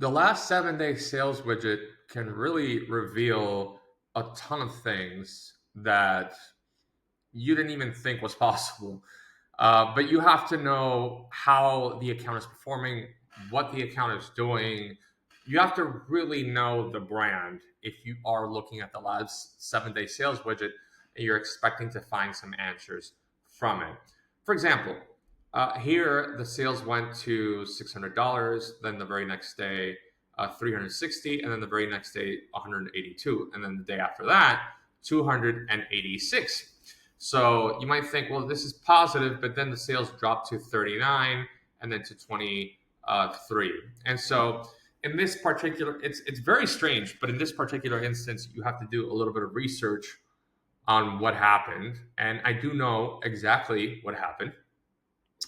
The last 7-day sales widget can really reveal a ton of things that you didn't even think was possible. But you have to know how the account is performing, what the account is doing. You have to really know the brand if you are looking at the last 7-day sales widget and you're expecting to find some answers from it. For example, here the sales went to $600, then the very next day, 360, and then the very next day, 182, and then the day after that, 286. So you might think, well, this is positive, but then the sales dropped to 39 and then to 23. And so in this particular, it's very strange, but in this particular instance, you have to do a little bit of research on what happened. And I do know exactly what happened.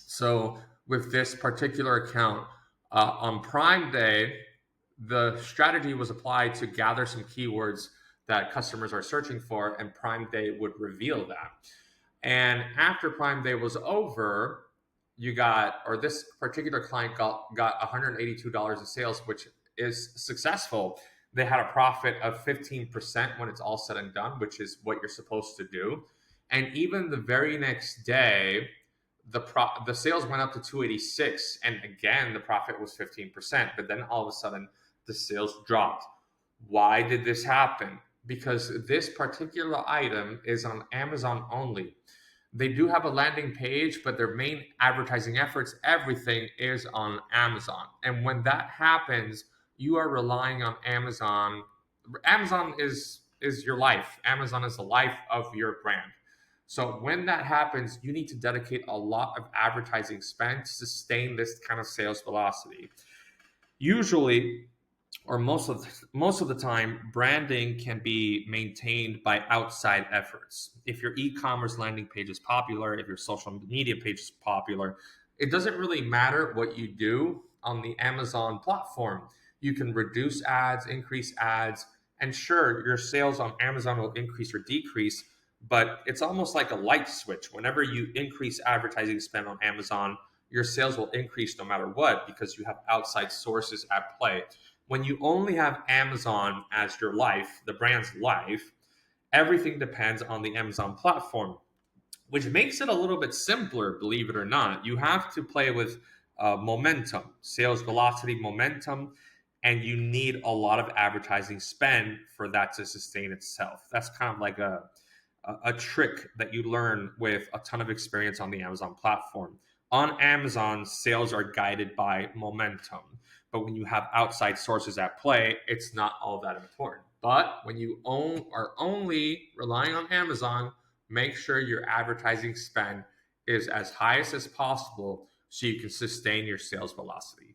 So with this particular account, on Prime Day, the strategy was applied to gather some keywords that customers are searching for, and Prime Day would reveal that. And after Prime Day was over, or this particular client got $182 in sales, which is successful. They had a profit of 15% when it's all said and done, which is what you're supposed to do. And even the very next day, the sales went up to 286, and again the profit was 15%. But then all of a sudden, the sales dropped. Why did this happen? Because this particular item is on Amazon only. They do have a landing page, but their main advertising efforts, everything is on Amazon. And when that happens, you are relying on Amazon. Amazon is your life. Amazon is the life of your brand. So when that happens, you need to dedicate a lot of advertising spend to sustain this kind of sales velocity. Usually, or most of the time, branding can be maintained by outside efforts. If your e-commerce landing page is popular, if your social media page is popular, it doesn't really matter what you do on the Amazon platform. You can reduce ads, increase ads, and sure, your sales on Amazon will increase or decrease, but it's almost like a light switch. Whenever you increase advertising spend on Amazon, your sales will increase no matter what because you have outside sources at play. When you only have Amazon as your life, the brand's life, everything depends on the Amazon platform, which makes it a little bit simpler, believe it or not. You have to play with momentum, sales velocity, momentum, and you need a lot of advertising spend for that to sustain itself. That's kind of like a trick that you learn with a ton of experience on the Amazon platform. On Amazon, sales are guided by momentum. But when you have outside sources at play, it's not all that important. But when you are only relying on Amazon, make sure your advertising spend is as high as possible so you can sustain your sales velocity.